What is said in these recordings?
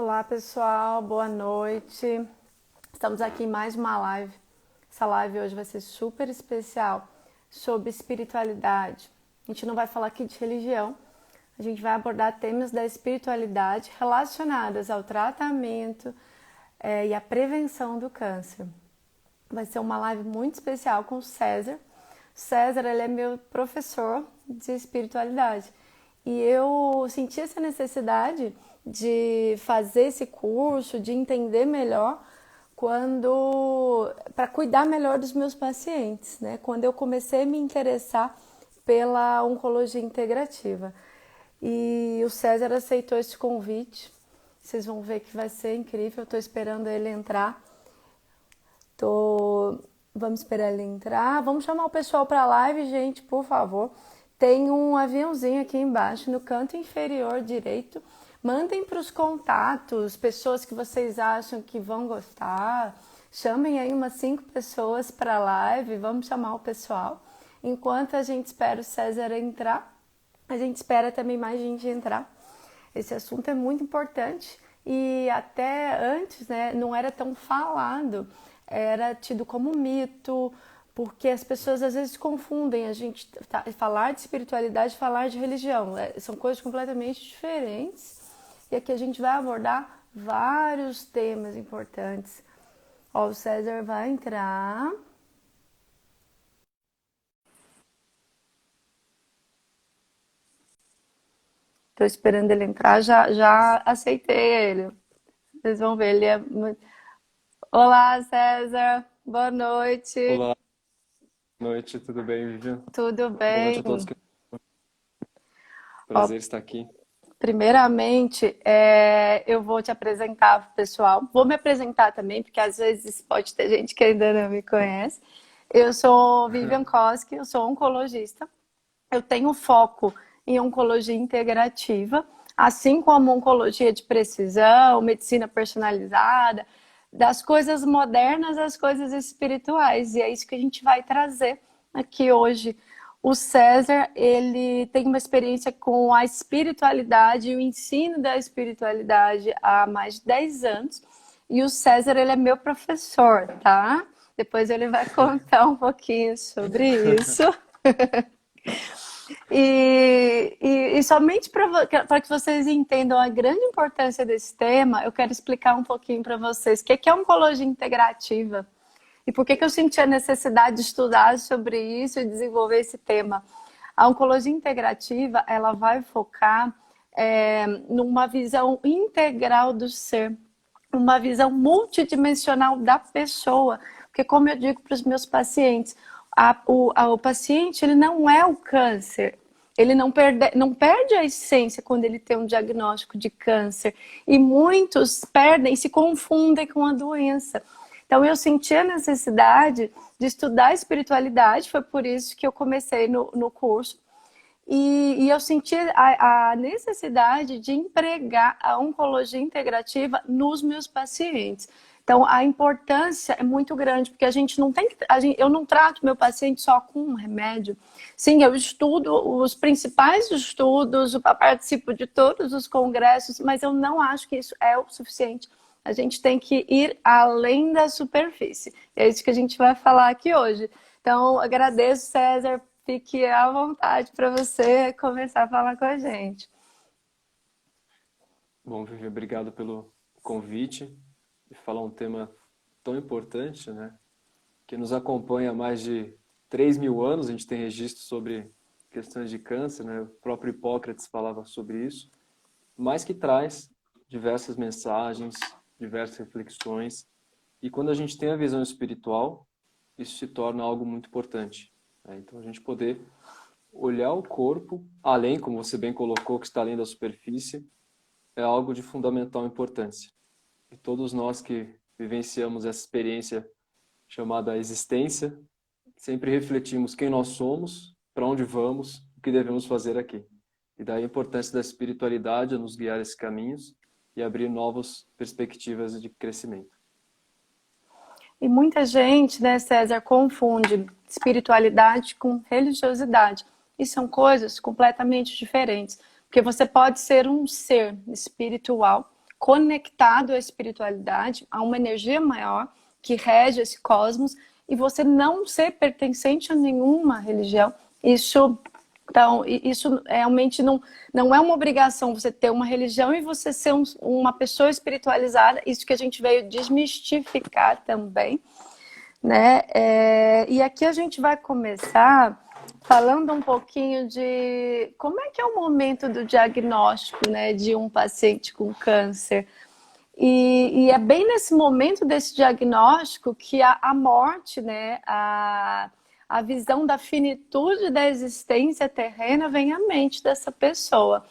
Olá pessoal, boa noite. Estamos aqui em mais uma live. Essa live hoje vai ser super especial sobre espiritualidade. A gente não vai falar aqui de religião, a gente vai abordar temas da espiritualidade relacionados ao tratamento e à prevenção do câncer. Vai ser uma live muito especial com o César. César, ele é meu professor de espiritualidade e eu senti essa necessidade de fazer esse curso, de entender melhor para cuidar melhor dos meus pacientes, né? Quando eu comecei a me interessar pela oncologia integrativa. E o César aceitou esse convite. Vocês vão ver que vai ser incrível. Eu estou esperando ele entrar. Vamos esperar ele entrar. Vamos chamar o pessoal para a live, gente, por favor. Tem um aviãozinho aqui embaixo, no canto inferior direito. Mandem para os contatos, pessoas que vocês acham que vão gostar. Chamem aí umas 5 pessoas para a live, vamos chamar o pessoal. Enquanto a gente espera o César entrar, a gente espera também mais gente entrar. Esse assunto é muito importante e até antes, né, não era tão falado, era tido como mito, porque as pessoas às vezes confundem a gente falar de espiritualidade e falar de religião. São coisas completamente diferentes. E aqui a gente vai abordar vários temas importantes. Ó, o César vai entrar. Estou esperando ele entrar, já aceitei ele. Vocês vão ver, ele é muito... Olá, César. Boa noite. Olá, boa noite, tudo bem, Vivian? Tudo Boa noite bem? a todos, Ó, prazer estar aqui. primeiramente, eu vou te apresentar pro pessoal. Vou me apresentar também, porque às vezes pode ter gente que ainda não me conhece. Eu sou Vivian Koski, eu sou oncologista. Eu tenho foco em oncologia integrativa, assim como oncologia de precisão, medicina personalizada, das coisas modernas às coisas espirituais. E é isso que a gente vai trazer aqui hoje. O César, ele tem uma experiência com a espiritualidade e o ensino da espiritualidade há mais de 10 anos. E o César, ele é meu professor, tá? Depois ele vai contar um pouquinho sobre isso. E somente para que vocês entendam a grande importância desse tema, eu quero explicar um pouquinho para vocês o que é oncologia integrativa e por que eu senti a necessidade de estudar sobre isso e desenvolver esse tema. A oncologia integrativa, ela vai focar numa visão integral do ser, uma visão multidimensional da pessoa, porque como eu digo para os meus pacientes, o paciente ele não é o câncer, ele não perde a essência quando ele tem um diagnóstico de câncer. E muitos perdem, se confundem com a doença. Então eu senti a necessidade de estudar a espiritualidade, foi por isso que eu comecei no curso. E eu senti a necessidade de empregar a oncologia integrativa nos meus pacientes. Então, a importância é muito grande, porque a gente não tem que... eu não trato meu paciente só com um remédio. Sim, eu estudo os principais estudos, eu participo de todos os congressos, mas eu não acho que isso é o suficiente. A gente tem que ir além da superfície. É isso que a gente vai falar aqui hoje. Então, agradeço, César. Fique à vontade para você começar a falar com a gente. Bom, Vivian, obrigado pelo convite e falar um tema tão importante, né? Que nos acompanha há mais de 3.000 anos, a gente tem registro sobre questões de câncer, né? O próprio Hipócrates falava sobre isso, mas que traz diversas mensagens, diversas reflexões, e quando a gente tem a visão espiritual, isso se torna algo muito importante, né? Então a gente poder olhar o corpo, além, como você bem colocou, que está além da superfície, é algo de fundamental importância. E todos nós que vivenciamos essa experiência chamada existência, sempre refletimos quem nós somos, para onde vamos, o que devemos fazer aqui. E daí a importância da espiritualidade a nos guiar esses caminhos e abrir novas perspectivas de crescimento. E muita gente, né, César, confunde espiritualidade com religiosidade. E são coisas completamente diferentes. Porque você pode ser um ser espiritual conectado à espiritualidade, a uma energia maior que rege esse cosmos, e você não ser pertencente a nenhuma religião. Então, isso realmente não é uma obrigação você ter uma religião e você ser uma pessoa espiritualizada. Isso que a gente veio desmistificar também, né? E aqui a gente vai começar falando um pouquinho de como é que é o momento do diagnóstico, né, de um paciente com câncer. E é bem nesse momento desse diagnóstico que a morte, né, a visão da finitude da existência terrena vem à mente dessa pessoa.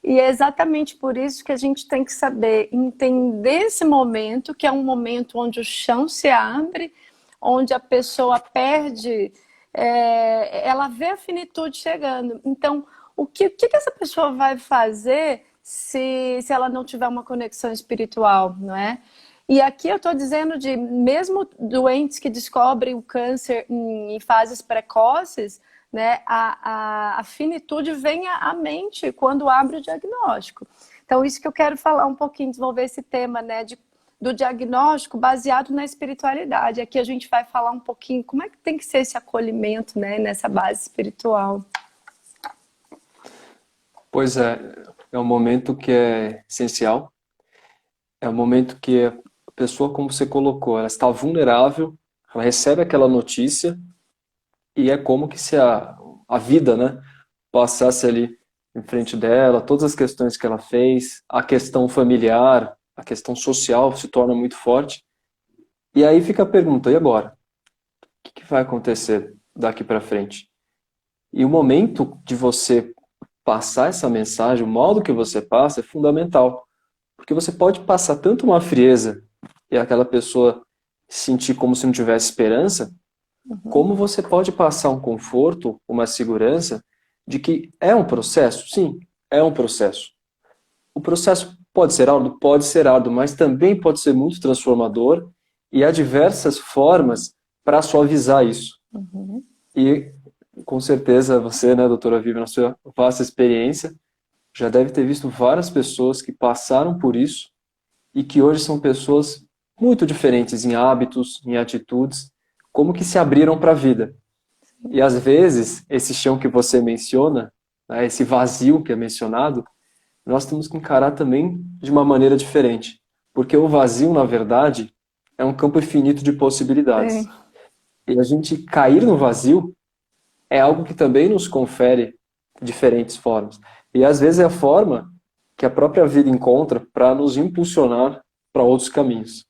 E é exatamente por isso que a gente tem que saber entender esse momento, que é um momento onde o chão se abre, onde a pessoa perde, ela vê a finitude chegando. Então, o que essa pessoa vai fazer se ela não tiver uma conexão espiritual, não é? E aqui eu estou dizendo de mesmo doentes que descobrem o câncer em fases precoces, né, a finitude vem à mente quando abre o diagnóstico. Então, isso que eu quero falar um pouquinho, desenvolver esse tema, né, do diagnóstico baseado na espiritualidade. Aqui a gente vai falar um pouquinho como é que tem que ser esse acolhimento, né, nessa base espiritual. Pois é um momento que é essencial, é um momento que a pessoa, como você colocou, ela está vulnerável, ela recebe aquela notícia e é como que se a vida, né, passasse ali em frente dela, todas as questões que ela fez, a questão familiar, a questão social se torna muito forte. E aí fica a pergunta, e agora? O que vai acontecer daqui para frente? E o momento de você passar essa mensagem, o modo que você passa é fundamental. Porque você pode passar tanto uma frieza e aquela pessoa sentir como se não tivesse esperança, como você pode passar um conforto, uma segurança de que é um processo. Sim, é um processo. O processo pode ser árduo, mas também pode ser muito transformador e há diversas formas para suavizar isso. E com certeza você, né, doutora Vivian, na sua vasta experiência, já deve ter visto várias pessoas que passaram por isso e que hoje são pessoas muito diferentes em hábitos, em atitudes, como que se abriram para a vida. E às vezes, esse chão que você menciona, né, esse vazio que é mencionado, nós temos que encarar também de uma maneira diferente. Porque o vazio, na verdade, é um campo infinito de possibilidades. Sim. E a gente cair no vazio é algo que também nos confere diferentes formas. E às vezes é a forma que a própria vida encontra para nos impulsionar para outros caminhos.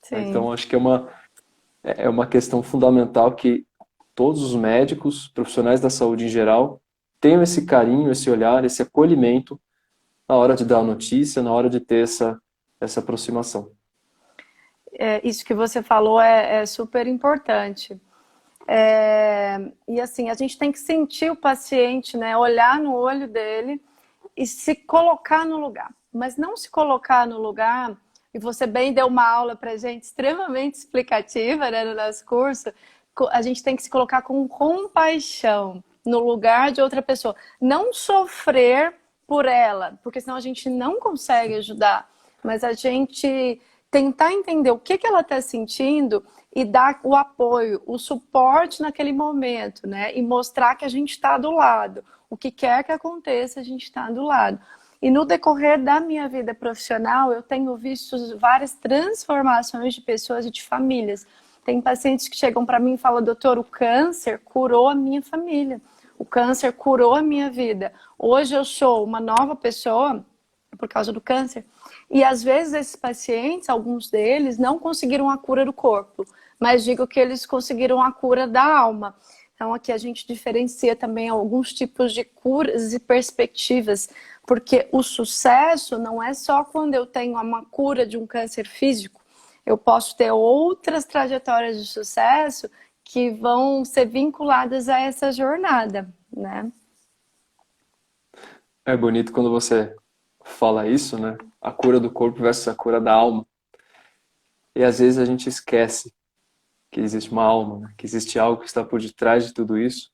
Sim. Então, acho que é uma questão fundamental que todos os médicos, profissionais da saúde em geral, tenham esse carinho, esse olhar, esse acolhimento na hora de dar a notícia, na hora de ter essa aproximação. Isso que você falou é super importante. E assim, a gente tem que sentir o paciente, né? Olhar no olho dele e se colocar no lugar. Mas não se colocar no lugar, e você bem deu uma aula pra gente extremamente explicativa, né, no nosso curso, a gente tem que se colocar com compaixão no lugar de outra pessoa. Não sofrer por ela, porque senão a gente não consegue ajudar. Mas a gente tentar entender o que ela está sentindo e dar o apoio, o suporte naquele momento, né? E mostrar que a gente está do lado. O que quer que aconteça, a gente está do lado. E no decorrer da minha vida profissional, eu tenho visto várias transformações de pessoas e de famílias. Tem pacientes que chegam para mim e falam, doutor, o câncer curou a minha família. O câncer curou a minha vida. Hoje eu sou uma nova pessoa por causa do câncer. E às vezes esses pacientes, alguns deles, não conseguiram a cura do corpo, mas digo que eles conseguiram a cura da alma. Então aqui a gente diferencia também alguns tipos de curas e perspectivas, porque o sucesso não é só quando eu tenho uma cura de um câncer físico. Eu posso ter outras trajetórias de sucesso que vão ser vinculadas a essa jornada, né? É bonito quando você fala isso, né? A cura do corpo versus a cura da alma. E às vezes a gente esquece que existe uma alma, né? Que existe algo que está por detrás de tudo isso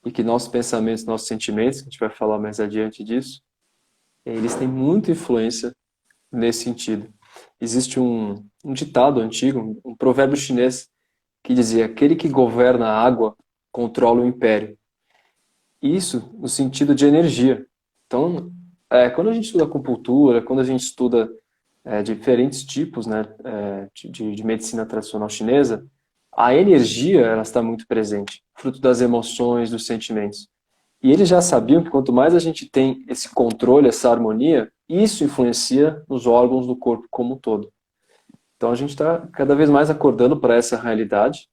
e que nossos pensamentos, nossos sentimentos, que a gente vai falar mais adiante disso, eles têm muita influência nesse sentido. Existe um ditado antigo, um provérbio chinês, que dizia: aquele que governa a água controla o império. Isso no sentido de energia. Então, quando a gente estuda acupuntura, quando a gente estuda diferentes tipos, né, de medicina tradicional chinesa, a energia ela está muito presente, fruto das emoções, dos sentimentos. E eles já sabiam que quanto mais a gente tem esse controle, essa harmonia, isso influencia nos órgãos do corpo como um todo. Então a gente está cada vez mais acordando para essa realidade,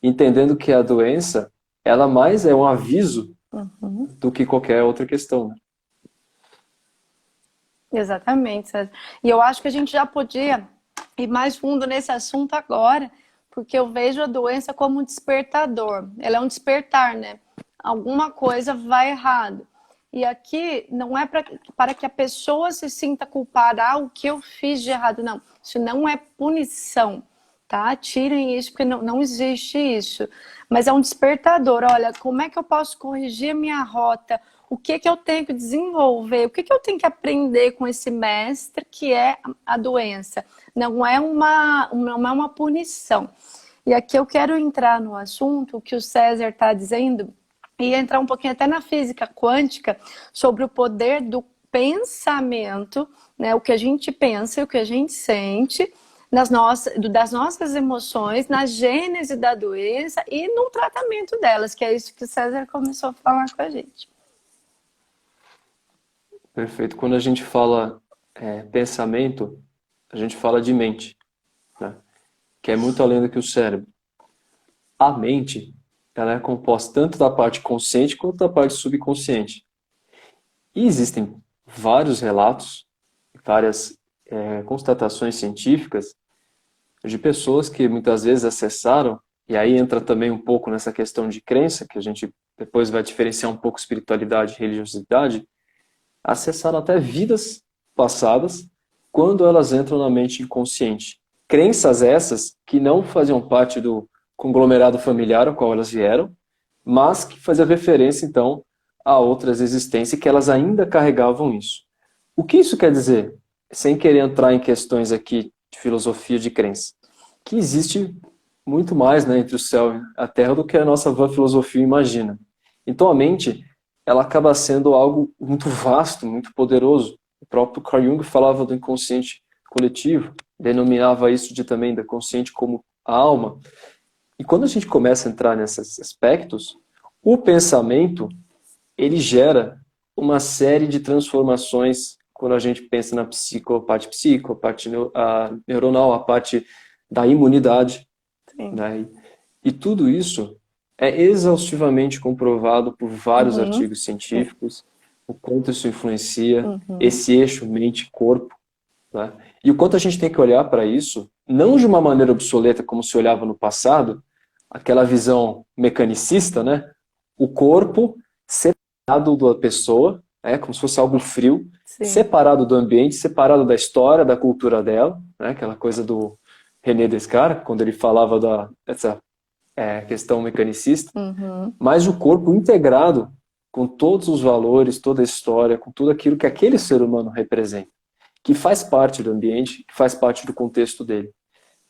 entendendo que a doença, ela mais é um aviso do que qualquer outra questão, né? Exatamente, César. E eu acho que a gente já podia ir mais fundo nesse assunto agora, porque eu vejo a doença como um despertador. Ela é um despertar, né? Alguma coisa vai errado. E aqui não é para que a pessoa se sinta culpada, o que eu fiz de errado. Não, isso não é punição, tá? Tirem isso, porque não existe isso. Mas é um despertador. Olha, como é que eu posso corrigir a minha rota? O que eu tenho que desenvolver? O que eu tenho que aprender com esse mestre que é a doença? Não é uma punição. E aqui eu quero entrar no assunto que o César está dizendo e entrar um pouquinho até na física quântica sobre o poder do pensamento, né? O que a gente pensa e o que a gente sente das nossas emoções, na gênese da doença e no tratamento delas, que é isso que o César começou a falar com a gente. Perfeito. Quando a gente fala pensamento, a gente fala de mente, né? Que é muito além do que o cérebro. A mente, ela é composta tanto da parte consciente quanto da parte subconsciente. E existem vários relatos, várias constatações científicas de pessoas que muitas vezes acessaram, e aí entra também um pouco nessa questão de crença, que a gente depois vai diferenciar um pouco espiritualidade e religiosidade, acessaram até vidas passadas quando elas entram na mente inconsciente. Crenças essas que não faziam parte do conglomerado familiar ao qual elas vieram, mas que faziam referência, então, a outras existências que elas ainda carregavam isso. O que isso quer dizer? Sem querer entrar em questões aqui de filosofia de crença, que existe muito mais, né, entre o céu e a terra do que a nossa vã filosofia imagina. Então a mente, ela acaba sendo algo muito vasto, muito poderoso. O próprio Carl Jung falava do inconsciente coletivo, denominava isso também da consciente como a alma. E quando a gente começa a entrar nesses aspectos, o pensamento, ele gera uma série de transformações quando a gente pensa na a parte neuronal, a parte da imunidade, né? E tudo isso é exaustivamente comprovado por vários artigos científicos, o quanto isso influencia esse eixo mente-corpo, né? E o quanto a gente tem que olhar para isso, não de uma maneira obsoleta como se olhava no passado, aquela visão mecanicista, né? O corpo separado da pessoa, como se fosse algo frio, sim, separado do ambiente, separado da história, da cultura dela, né? Aquela coisa do René Descartes, quando ele falava dessa questão mecanicista, mas o corpo integrado com todos os valores, toda a história, com tudo aquilo que aquele ser humano representa, que faz parte do ambiente, que faz parte do contexto dele.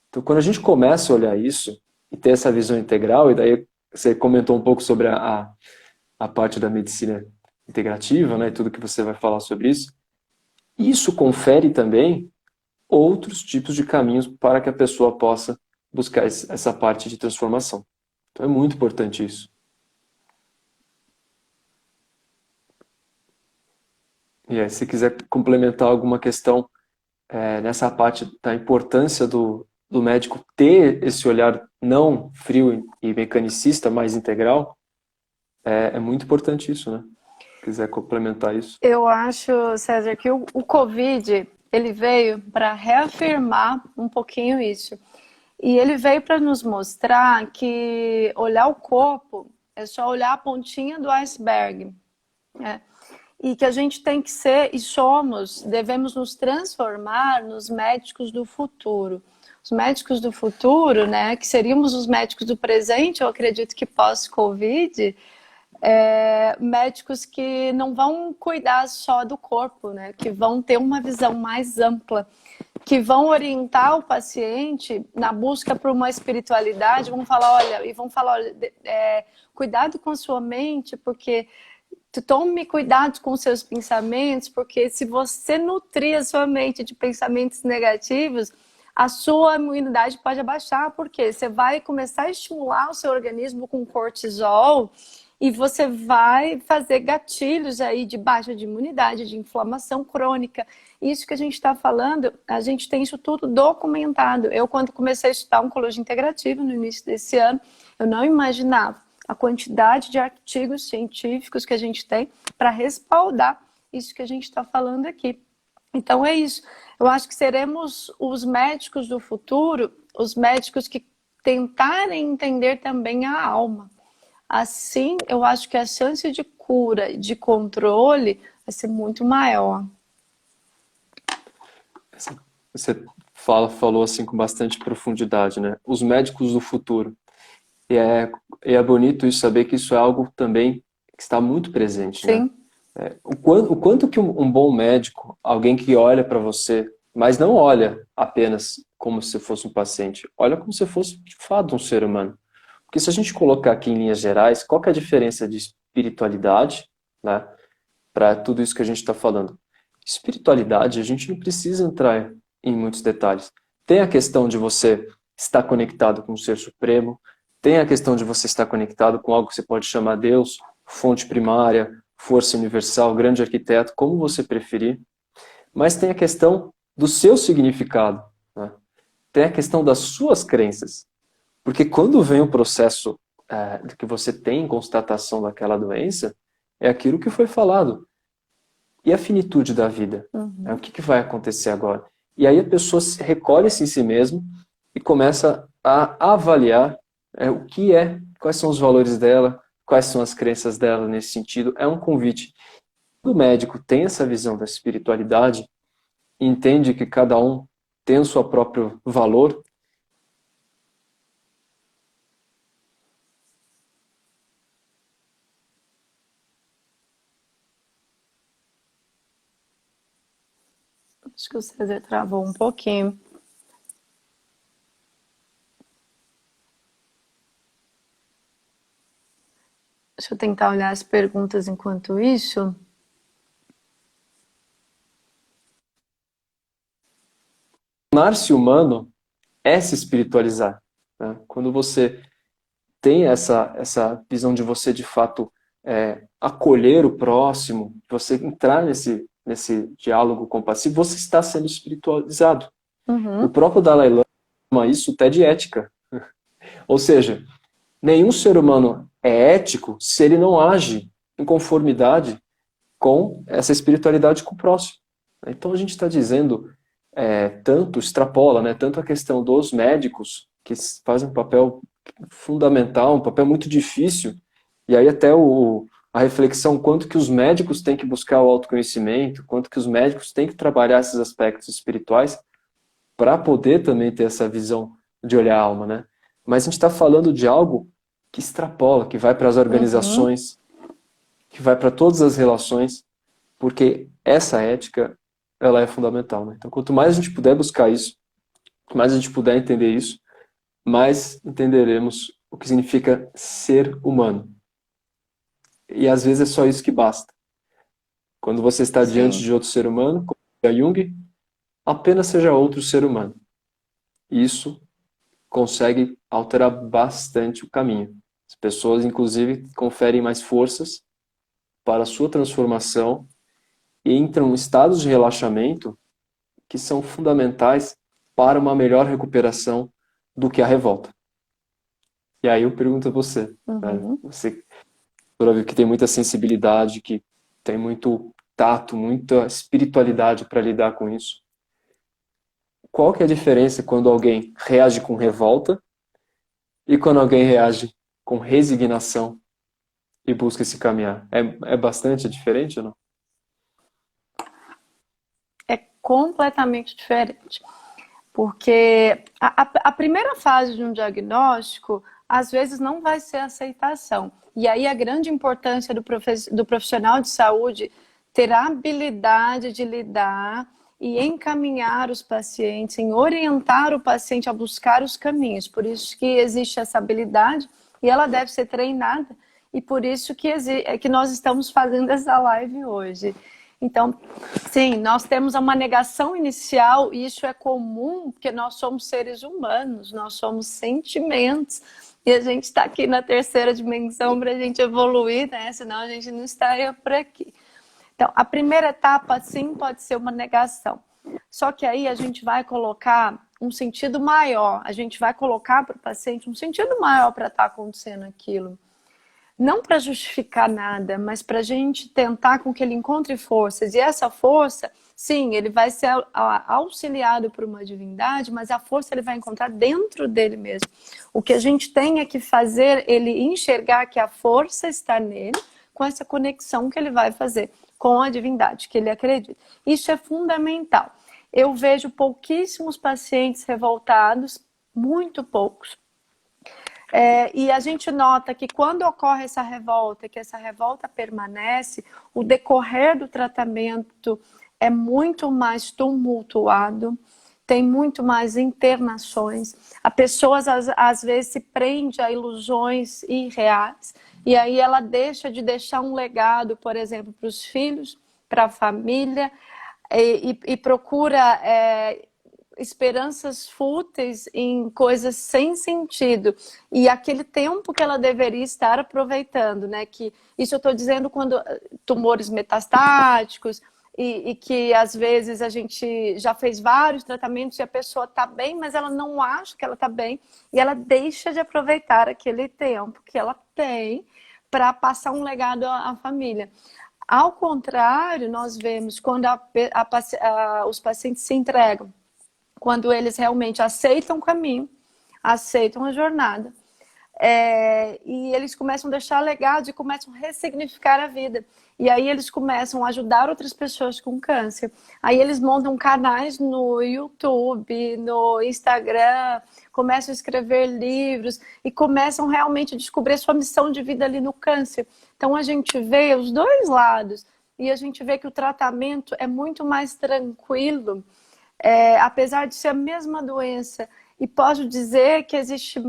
Então, quando a gente começa a olhar isso e ter essa visão integral, e daí você comentou um pouco sobre a parte da medicina integrativa, né, e tudo que você vai falar sobre isso confere também outros tipos de caminhos para que a pessoa possa buscar essa parte de transformação. Então é muito importante isso. E aí, se quiser complementar alguma questão nessa parte da importância do médico ter esse olhar não frio e mecanicista, mais integral, é muito importante isso, né? Se quiser complementar isso. Eu acho, César, que o Covid, ele veio para reafirmar um pouquinho isso. E ele veio para nos mostrar que olhar o corpo é só olhar a pontinha do iceberg, né? E que a gente tem que ser, e devemos nos transformar nos médicos do futuro. Os médicos do futuro, né, que seríamos os médicos do presente, eu acredito que pós-Covid, médicos que não vão cuidar só do corpo, né? Que vão ter uma visão mais ampla, que vão orientar o paciente na busca por uma espiritualidade, vão falar, olha, cuidado com a sua mente, porque tome cuidado com os seus pensamentos, porque se você nutrir a sua mente de pensamentos negativos, a sua imunidade pode abaixar, porque você vai começar a estimular o seu organismo com cortisol e você vai fazer gatilhos aí de baixa de imunidade, de inflamação crônica. Isso que a gente está falando, a gente tem isso tudo documentado. Eu, quando comecei a estudar oncologia integrativa no início desse ano, eu não imaginava a quantidade de artigos científicos que a gente tem para respaldar isso que a gente está falando aqui. Então é isso. Eu acho que seremos os médicos do futuro, os médicos que tentarem entender também a alma. Assim, eu acho que a chance de cura, de controle, vai ser muito maior. Você falou assim com bastante profundidade, né? Os médicos do futuro. E é bonito isso, saber que isso é algo também que está muito presente, né? Sim. O quanto que um bom médico, alguém que olha para você, mas não olha apenas como se fosse um paciente, olha como se fosse de fato um ser humano. Porque se a gente colocar aqui em linhas gerais, qual que é a diferença de espiritualidade, né, para tudo isso que a gente está falando? Espiritualidade, a gente não precisa entrar em muitos detalhes. Tem a questão de você estar conectado com o Ser Supremo, tem a questão de você estar conectado com algo que você pode chamar Deus, fonte primária, força universal, grande arquiteto, como você preferir. Mas tem a questão do seu significado, né? Tem a questão das suas crenças. Porque quando vem o processo que você tem constatação daquela doença, é aquilo que foi falado. E a finitude da vida? Uhum. O que vai acontecer agora? E aí a pessoa recolhe-se em si mesma e começa a avaliar o que é, quais são os valores dela, quais são as crenças dela nesse sentido. É um convite. O médico tem essa visão da espiritualidade, entende que cada um tem o seu próprio valor. Acho que o César travou um pouquinho. Deixa eu tentar olhar as perguntas enquanto isso. Tornar-se humano é se espiritualizar, né? Quando você tem essa visão de você, de fato, acolher o próximo, você entrar nesse diálogo compassivo, você está sendo espiritualizado. O Uhum. próprio Dalai Lama chama isso até de ética. Ou seja, nenhum ser humano é ético se ele não age em conformidade com essa espiritualidade com o próximo. Então a gente está dizendo, tanto extrapola, né, tanto a questão dos médicos, que fazem um papel fundamental, um papel muito difícil, e aí até a reflexão quanto que os médicos têm que buscar o autoconhecimento, quanto que os médicos têm que trabalhar esses aspectos espirituais para poder também ter essa visão de olhar a alma, né? Mas a gente está falando de algo que extrapola, que vai para as Uhum. organizações, que vai para todas as relações, porque essa ética, ela é fundamental, né? Então, quanto mais a gente puder buscar isso, mais a gente puder entender isso, mais entenderemos o que significa ser humano. E às vezes é só isso que basta. Quando você está diante Sim. de outro ser humano, como dizia Jung, apenas seja outro ser humano. E isso consegue alterar bastante o caminho. As pessoas, inclusive, conferem mais forças para a sua transformação e entram em estados de relaxamento que são fundamentais para uma melhor recuperação do que a revolta. E aí eu pergunto a você, né? Uhum. Você que tem muita sensibilidade, que tem muito tato, muita espiritualidade para lidar com isso. Qual que é a diferença quando alguém reage com revolta e quando alguém reage com resignação e busca esse caminhar? É bastante diferente ou não? É completamente diferente. Porque a primeira fase de um diagnóstico, às vezes não vai ser aceitação. E aí a grande importância do profissional de saúde ter a habilidade de lidar e encaminhar os pacientes, em orientar o paciente a buscar os caminhos. Por isso que existe essa habilidade e ela deve ser treinada, e por isso que nós estamos fazendo essa live hoje. Então, sim, nós temos uma negação inicial, e isso é comum, porque nós somos seres humanos, nós somos sentimentos, e a gente está aqui na terceira dimensão para a gente evoluir, né? Senão a gente não estaria por aqui. Então, a primeira etapa, sim, pode ser uma negação. Só que aí a gente vai colocar um sentido maior, a gente vai colocar para o paciente um sentido maior para estar acontecendo aquilo. Não para justificar nada, mas para a gente tentar com que ele encontre forças. E essa força, sim, ele vai ser auxiliado por uma divindade, mas a força ele vai encontrar dentro dele mesmo. O que a gente tem é que fazer ele enxergar que a força está nele, com essa conexão que ele vai fazer com a divindade, que ele acredita. Isso é fundamental. Eu vejo pouquíssimos pacientes revoltados, muito poucos. E a gente nota que quando ocorre essa revolta, que essa revolta permanece, o decorrer do tratamento é muito mais tumultuado, tem muito mais internações. A pessoa às vezes se prende a ilusões irreais, e aí ela deixa de deixar um legado, por exemplo, para os filhos, para a família, e procura esperanças fúteis em coisas sem sentido. E aquele tempo que ela deveria estar aproveitando, né? Que isso eu estou dizendo quando tumores metastáticos, e que às vezes a gente já fez vários tratamentos e a pessoa está bem, mas ela não acha que ela está bem, e ela deixa de aproveitar aquele tempo que ela tem para passar um legado à família. Ao contrário, nós vemos quando os pacientes se entregam, quando eles realmente aceitam o caminho, aceitam a jornada, e eles começam a deixar legado e começam a ressignificar a vida. E aí eles começam a ajudar outras pessoas com câncer. Aí eles montam canais no YouTube, no Instagram, começam a escrever livros e começam realmente a descobrir sua missão de vida ali no câncer. Então a gente vê os dois lados, e a gente vê que o tratamento é muito mais tranquilo, apesar de ser a mesma doença. E posso dizer que existe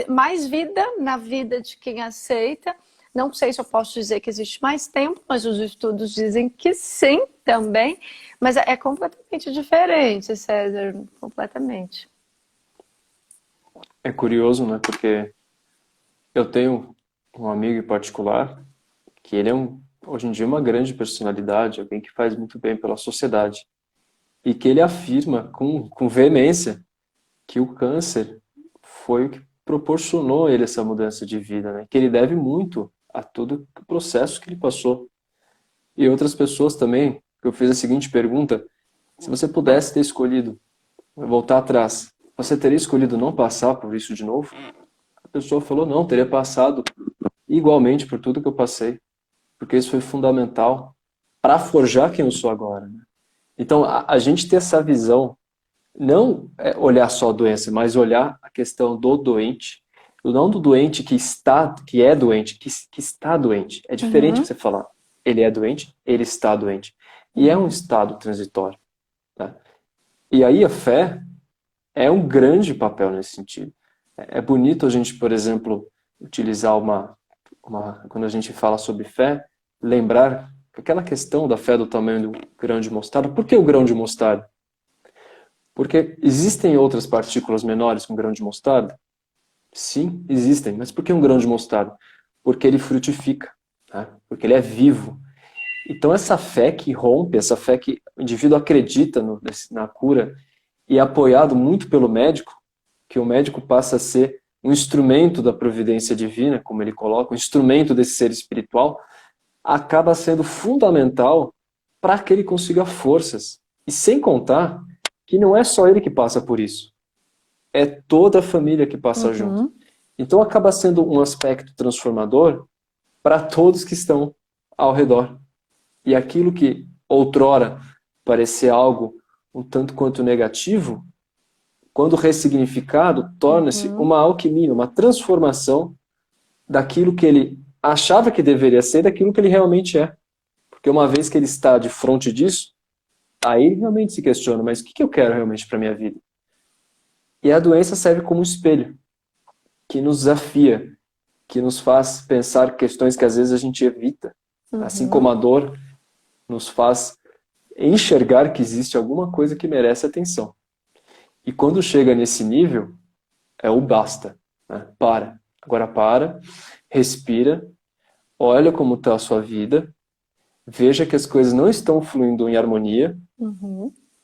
mais vida na vida de quem aceita. Não sei se eu posso dizer que existe mais tempo, mas os estudos dizem que sim, também. Mas é completamente diferente, César, completamente. É curioso, né? Porque eu tenho um amigo em particular que ele é hoje em dia uma grande personalidade, alguém que faz muito bem pela sociedade. E que ele afirma com veemência que o câncer foi o que proporcionou ele essa mudança de vida, né? Que ele deve muito a todo o processo que ele passou. E outras pessoas também, eu fiz a seguinte pergunta: se você pudesse ter escolhido voltar atrás, você teria escolhido não passar por isso de novo? A pessoa falou: não, teria passado igualmente por tudo que eu passei, porque isso foi fundamental para forjar quem eu sou agora, né? Então, a gente ter essa visão, não olhar só a doença, mas olhar a questão do doente, não do doente que é doente, que está doente. É diferente você falar, ele é doente, ele está doente. E é um estado transitório. Tá? E aí a fé é um grande papel nesse sentido. É bonito a gente, por exemplo, utilizar quando a gente fala sobre fé, lembrar aquela questão da fé do tamanho do grão de mostarda. Por que o grão de mostarda? Porque existem outras partículas menores com grão de mostarda? Sim, existem. Mas por que um grão de mostarda? Porque ele frutifica, tá? Porque ele é vivo. Então essa fé que rompe, essa fé que o indivíduo acredita na cura, e é apoiado muito pelo médico, que o médico passa a ser um instrumento da providência divina, como ele coloca, um instrumento desse ser espiritual, acaba sendo fundamental para que ele consiga forças. E sem contar que não é só ele que passa por isso. É toda a família que passa junto. Então acaba sendo um aspecto transformador para todos que estão ao redor. E aquilo que outrora parecia algo um tanto quanto negativo, quando ressignificado, torna-se uma alquimia, uma transformação daquilo que ele achava que deveria ser, daquilo que ele realmente é. Porque uma vez que ele está de frente disso, aí ele realmente se questiona, mas o que eu quero realmente para a minha vida? E a doença serve como um espelho, que nos desafia, que nos faz pensar questões que às vezes a gente evita. Assim como a dor nos faz enxergar que existe alguma coisa que merece atenção. E quando chega nesse nível, é o basta. Né? Para. Agora para, respira, olha como está a sua vida, veja que as coisas não estão fluindo em harmonia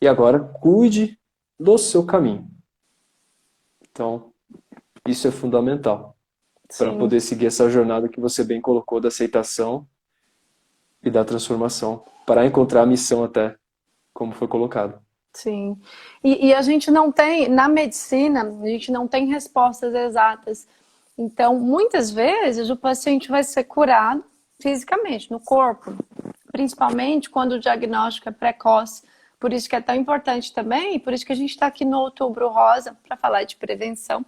e agora cuide do seu caminho. Então, isso é fundamental para poder seguir essa jornada que você bem colocou da aceitação e da transformação, para encontrar a missão até, como foi colocado. Sim. E a gente não tem, na medicina, a gente não tem respostas exatas. Então, muitas vezes, o paciente vai ser curado fisicamente, no corpo. Principalmente quando o diagnóstico é precoce. Por isso que é tão importante também, por isso que a gente está aqui no Outubro Rosa, para falar de prevenção.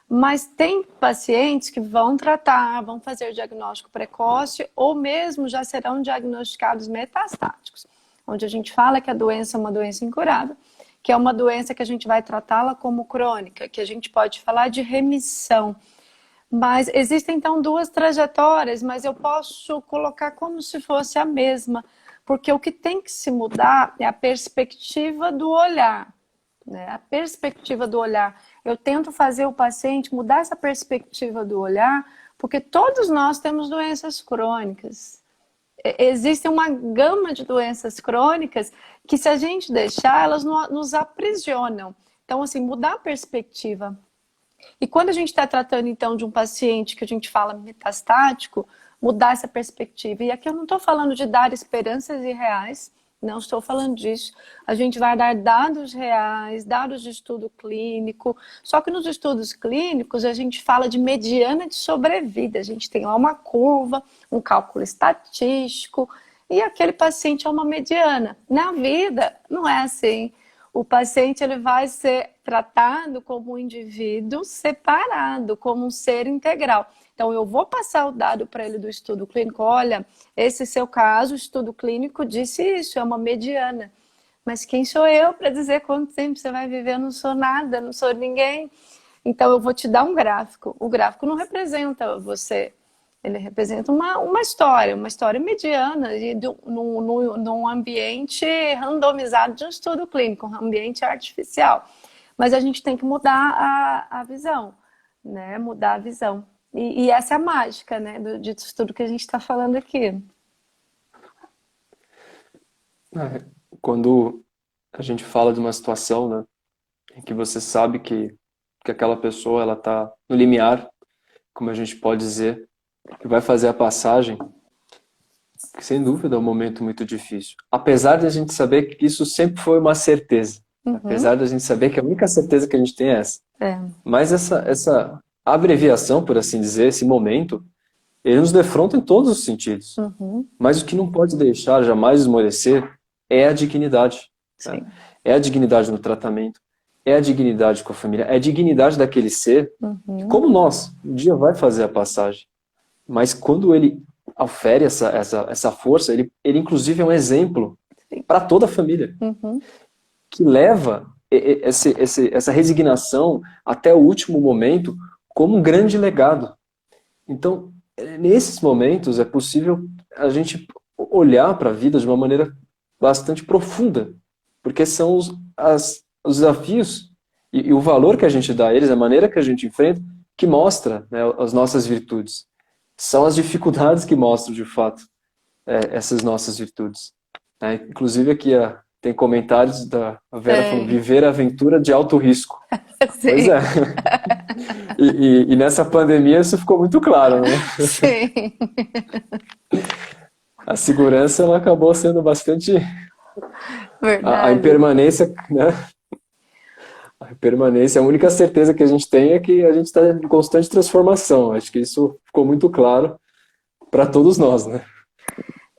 Mas tem pacientes que vão tratar, vão fazer o diagnóstico precoce ou mesmo já serão diagnosticados metastáticos, onde a gente fala que a doença é uma doença incurável, que é uma doença que a gente vai tratá-la como crônica, que a gente pode falar de remissão. Mas existem então duas trajetórias, mas eu posso colocar como se fosse a mesma, porque o que tem que se mudar é a perspectiva do olhar. Né? A perspectiva do olhar. Eu tento fazer o paciente mudar essa perspectiva do olhar, porque todos nós temos doenças crônicas. Existe uma gama de doenças crônicas que, se a gente deixar, elas nos aprisionam. Então, assim, mudar a perspectiva. E quando a gente está tratando, então, de um paciente que a gente fala metastático, mudar essa perspectiva. E aqui eu não estou falando de dar esperanças irreais, não estou falando disso. A gente vai dar dados reais, dados de estudo clínico. Só que nos estudos clínicos a gente fala de mediana de sobrevida. A gente tem lá uma curva, um cálculo estatístico e aquele paciente é uma mediana. Na vida não é assim. O paciente ele vai ser tratado como um indivíduo separado, como um ser integral. Então, eu vou passar o dado para ele do estudo clínico. Olha, esse seu caso, o estudo clínico disse isso, é uma mediana. Mas quem sou eu para dizer quanto tempo você vai viver? Eu não sou nada, não sou ninguém. Então, eu vou te dar um gráfico. O gráfico não representa você. Ele representa uma história mediana num ambiente randomizado de um estudo clínico, um ambiente artificial. Mas a gente tem que mudar a visão, né? Mudar a visão. E essa é a mágica, né, de tudo que a gente está falando aqui. Quando a gente fala de uma situação, né, em que você sabe que aquela pessoa ela está no limiar, como a gente pode dizer, que vai fazer a passagem, que sem dúvida é um momento muito difícil. Apesar de a gente saber que isso sempre foi uma certeza. Apesar de a gente saber que a única certeza que a gente tem é essa. Mas essa abreviação, por assim dizer, esse momento, ele nos defronta em todos os sentidos. Mas o que não pode deixar jamais esmorecer é a dignidade. Né? É a dignidade no tratamento, é a dignidade com a família, é a dignidade daquele ser que, como nós, um dia vai fazer a passagem. Mas quando ele ofere essa força, ele inclusive é um exemplo para toda a família, que leva essa resignação até o último momento como um grande legado. Então, nesses momentos é possível a gente olhar para a vida de uma maneira bastante profunda, porque são os desafios e o valor que a gente dá a eles, a maneira que a gente enfrenta, que mostra, né, as nossas virtudes. São as dificuldades que mostram, de fato, essas nossas virtudes. Inclusive aqui tem comentários da Vera falando, viver a aventura de alto risco. Sim. Pois é. E nessa pandemia isso ficou muito claro, né? Sim. A segurança ela acabou sendo bastante... Verdade. A impermanência, né? A permanência, a única certeza que a gente tem é que a gente está em constante transformação. Acho que isso ficou muito claro para todos nós, né?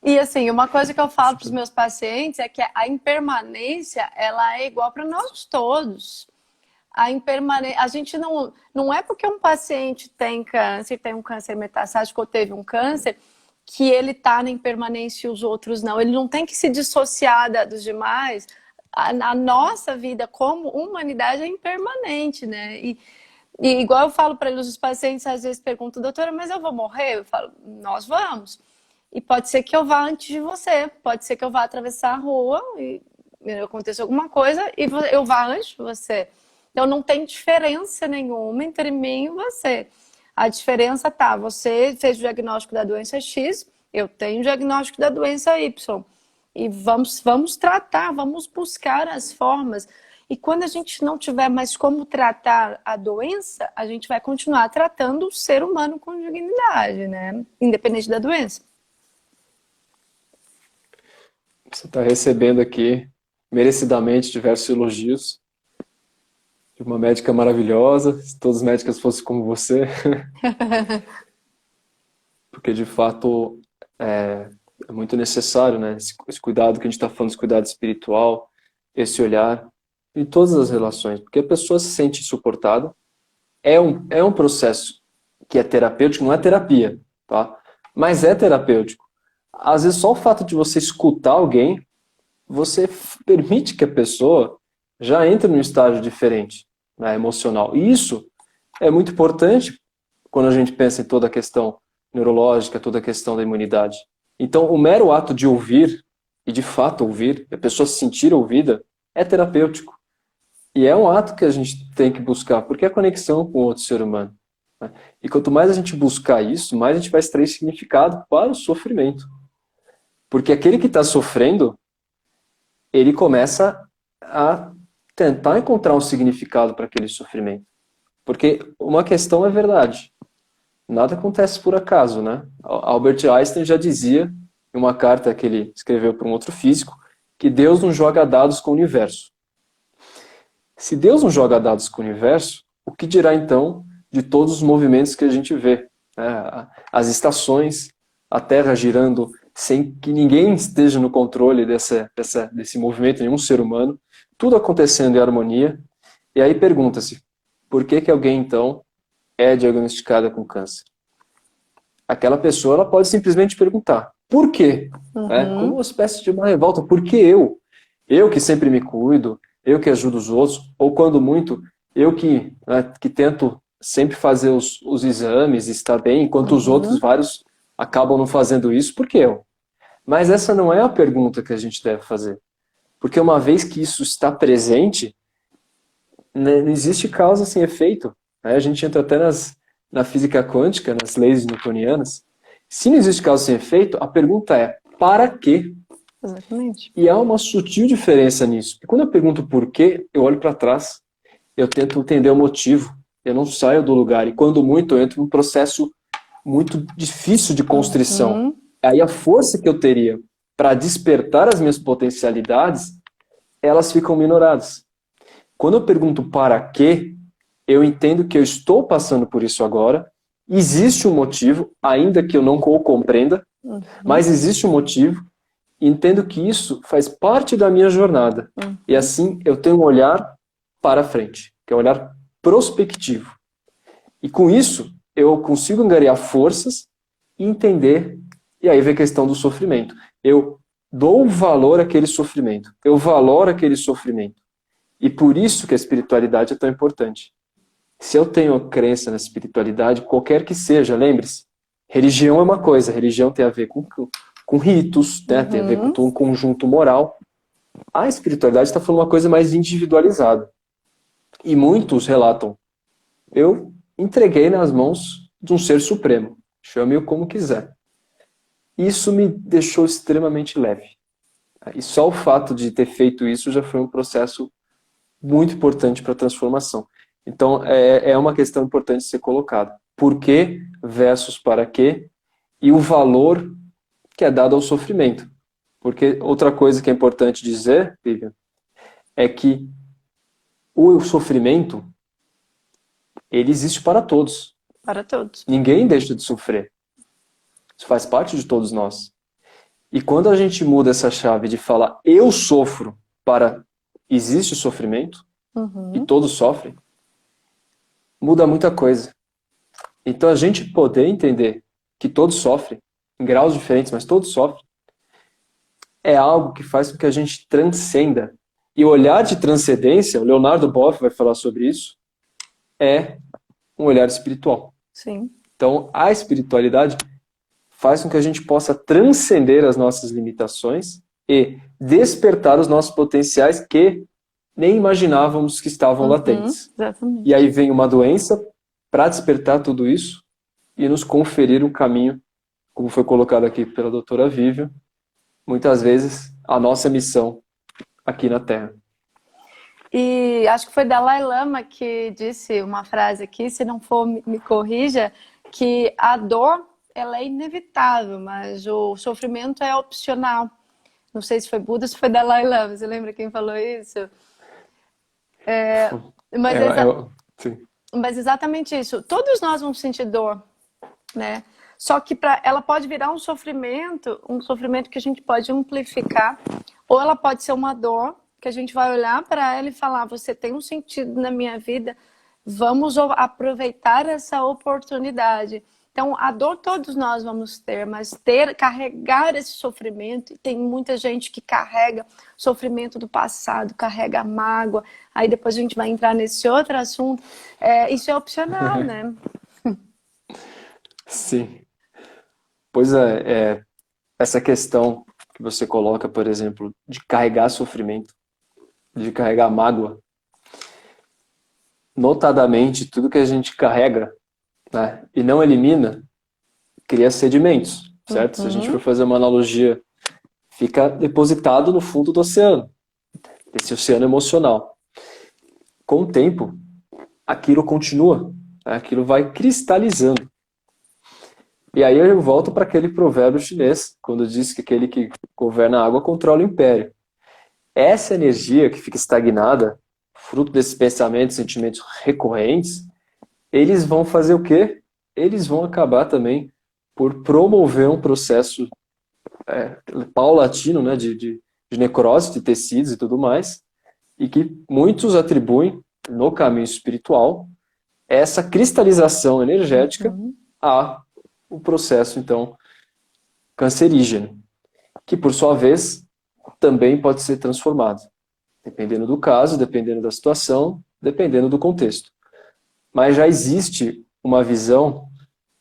E assim, uma coisa que eu falo para os meus pacientes é que a impermanência, ela é igual para nós todos. a impermanência. A gente não é porque um paciente tem câncer, tem um câncer metastático ou teve um câncer, que ele está na impermanência e os outros não. Ele não tem que se dissociar dos demais. A nossa vida como humanidade é impermanente, né? E igual eu falo para eles, os pacientes às vezes perguntam, doutora, mas eu vou morrer? Eu falo, nós vamos. E pode ser que eu vá antes de você, pode ser que eu vá atravessar a rua e aconteça alguma coisa e eu vá antes de você. Então não tem diferença nenhuma entre mim e você. A diferença tá, você fez o diagnóstico da doença X, eu tenho o diagnóstico da doença Y. E vamos tratar, vamos buscar as formas. E quando a gente não tiver mais como tratar a doença, a gente vai continuar tratando o ser humano com dignidade, né? Independente da doença. Você está recebendo aqui, merecidamente, diversos elogios de uma médica maravilhosa, se todas as médicas fossem como você. Porque, de fato, é muito necessário, né? Esse cuidado que a gente está falando, esse cuidado espiritual, esse olhar em todas as relações. Porque a pessoa se sente insuportada. É um processo que é terapêutico, não é terapia, tá? Mas é terapêutico. Às vezes, só o fato de você escutar alguém, você permite que a pessoa já entre num estágio diferente, né, emocional. E isso é muito importante quando a gente pensa em toda a questão neurológica, toda a questão da imunidade. Então, o mero ato de ouvir, e de fato ouvir, a pessoa se sentir ouvida, é terapêutico. E é um ato que a gente tem que buscar, porque é a conexão com o outro ser humano. Né? E quanto mais a gente buscar isso, mais a gente vai extrair significado para o sofrimento. Porque aquele que está sofrendo, ele começa a tentar encontrar um significado para aquele sofrimento. Porque uma questão é verdade. Nada acontece por acaso, né? Albert Einstein já dizia, em uma carta que ele escreveu para um outro físico, que Deus não joga dados com o universo. Se Deus não joga dados com o universo, o que dirá então de todos os movimentos que a gente vê? As estações, a Terra girando sem que ninguém esteja no controle desse movimento, nenhum ser humano, tudo acontecendo em harmonia. E aí pergunta-se, por que alguém então é diagnosticada com câncer? Aquela pessoa ela pode simplesmente perguntar, por quê? Como uma espécie de uma revolta, por que eu? Eu que sempre me cuido, eu que ajudo os outros, ou quando muito, eu que tento sempre fazer os exames, estar bem, enquanto os outros vários acabam não fazendo isso, por que eu? Mas essa não é a pergunta que a gente deve fazer. Porque uma vez que isso está presente, não existe causa sem efeito. A gente entra até na física quântica, nas leis newtonianas. Se não existe causa sem efeito, a pergunta é, para quê? Exatamente. E há uma sutil diferença nisso. Porque quando eu pergunto por quê, eu olho para trás, eu tento entender o motivo, eu não saio do lugar. E quando muito, eu entro num processo muito difícil de constrição. Aí a força que eu teria para despertar as minhas potencialidades, elas ficam minoradas. Quando eu pergunto para quê, eu entendo que eu estou passando por isso agora, existe um motivo, ainda que eu não o compreenda, mas existe um motivo, e entendo que isso faz parte da minha jornada. E assim eu tenho um olhar para frente, que é um olhar prospectivo. E com isso, eu consigo angariar forças e entender. E aí vem a questão do sofrimento. Eu dou valor àquele sofrimento. Eu valoro aquele sofrimento. E por isso que a espiritualidade é tão importante. Se eu tenho crença na espiritualidade, qualquer que seja, lembre-se, religião é uma coisa. Religião tem a ver com ritos, né? Tem a ver com um conjunto moral. A espiritualidade está falando uma coisa mais individualizada. E muitos relatam, eu entreguei nas mãos de um ser supremo. Chame-o como quiser. Isso me deixou extremamente leve. E só o fato de ter feito isso já foi um processo muito importante para a transformação. Então, é uma questão importante de ser colocada. Por quê versus para quê? E o valor que é dado ao sofrimento. Porque outra coisa que é importante dizer, Vivian, é que o sofrimento, ele existe para todos. Para todos. Ninguém deixa de sofrer. Isso faz parte de todos nós. E quando a gente muda essa chave de falar eu sofro para existe sofrimento, e todos sofrem, muda muita coisa. Então a gente poder entender que todos sofrem, em graus diferentes, mas todos sofrem, é algo que faz com que a gente transcenda. E o olhar de transcendência, o Leonardo Boff vai falar sobre isso, é um olhar espiritual. Sim. Então a espiritualidade faz com que a gente possa transcender as nossas limitações e despertar os nossos potenciais que nem imaginávamos que estavam latentes. Exatamente. E aí vem uma doença para despertar tudo isso e nos conferir um caminho, como foi colocado aqui pela doutora Vívia, muitas vezes a nossa missão aqui na Terra. E acho que foi Dalai Lama que disse uma frase aqui, se não for, me corrija, que a dor ela é inevitável, mas o sofrimento é opcional. Não sei se foi Buda, se foi Dalai Lama, você lembra quem falou isso? Mas, Sim. mas exatamente isso. Todos nós vamos sentir dor, né? Só que ela pode virar um sofrimento que a gente pode amplificar, ou ela pode ser uma dor que a gente vai olhar para ela e falar: você tem um sentido na minha vida, vamos aproveitar essa oportunidade. Então, a dor todos nós vamos ter, mas carregar esse sofrimento, e tem muita gente que carrega sofrimento do passado, carrega mágoa, aí depois a gente vai entrar nesse outro assunto, isso é opcional, né? Sim. Pois essa questão que você coloca, por exemplo, de carregar sofrimento, de carregar mágoa, notadamente, tudo que a gente carrega, né, e não elimina, cria sedimentos, certo? Se a gente for fazer uma analogia, fica depositado no fundo do oceano, esse oceano emocional. Com o tempo, aquilo continua, né, aquilo vai cristalizando. E aí eu volto para aquele provérbio chinês, quando diz que aquele que governa a água controla o império. Essa energia que fica estagnada, fruto desses pensamentos, sentimentos recorrentes, eles vão fazer o quê? Eles vão acabar também por promover um processo paulatino, né, de necrose de tecidos e tudo mais, e que muitos atribuem, no caminho espiritual, essa cristalização energética a o processo, então, cancerígeno, que, por sua vez, também pode ser transformado, dependendo do caso, dependendo da situação, dependendo do contexto. Mas já existe uma visão,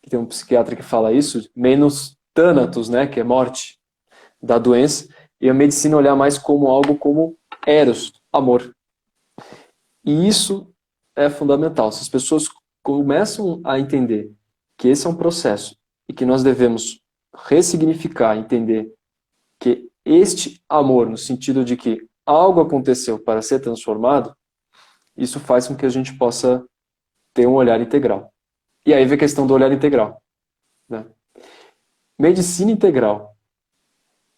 que tem um psiquiatra que fala isso, menos thanatos, né, que é morte da doença, e a medicina olhar mais como algo como eros, amor. E isso é fundamental. Se as pessoas começam a entender que esse é um processo e que nós devemos ressignificar, entender que este amor, no sentido de que algo aconteceu para ser transformado, isso faz com que a gente possa ter um olhar integral. E aí vem a questão do olhar integral, né? Medicina integral.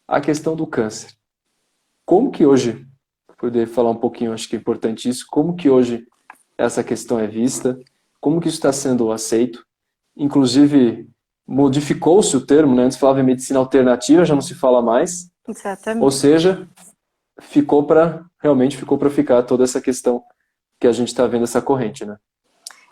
A questão do câncer. Como que hoje, poder falar um pouquinho, acho que é importante isso, como que hoje essa questão é vista, como que isso está sendo aceito, inclusive modificou-se o termo, né? Antes falava em medicina alternativa, já não se fala mais. Exatamente. Ou seja, realmente ficou para ficar toda essa questão que a gente está vendo, essa corrente, né?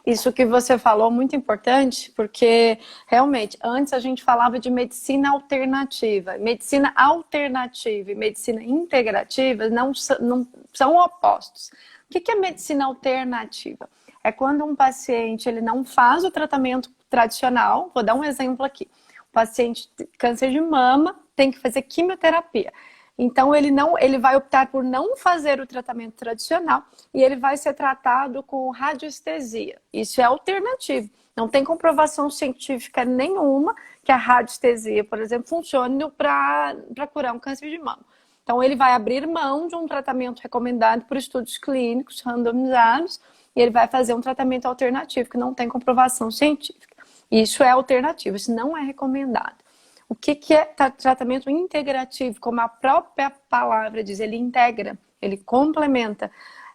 Isso que você falou é muito importante, porque realmente antes a gente falava de medicina alternativa. Medicina alternativa e medicina integrativa não são opostos. O que é medicina alternativa? É quando um paciente ele não faz o tratamento tradicional. Vou dar um exemplo aqui. O paciente de câncer de mama tem que fazer quimioterapia. Então ele vai optar por não fazer o tratamento tradicional e ele vai ser tratado com radiestesia. Isso é alternativo. Não tem comprovação científica nenhuma que a radiestesia, por exemplo, funcione para curar um câncer de mama. Então ele vai abrir mão de um tratamento recomendado por estudos clínicos randomizados e ele vai fazer um tratamento alternativo que não tem comprovação científica. Isso é alternativo, isso não é recomendado. O que é tratamento integrativo? Como a própria palavra diz, ele integra, ele complementa.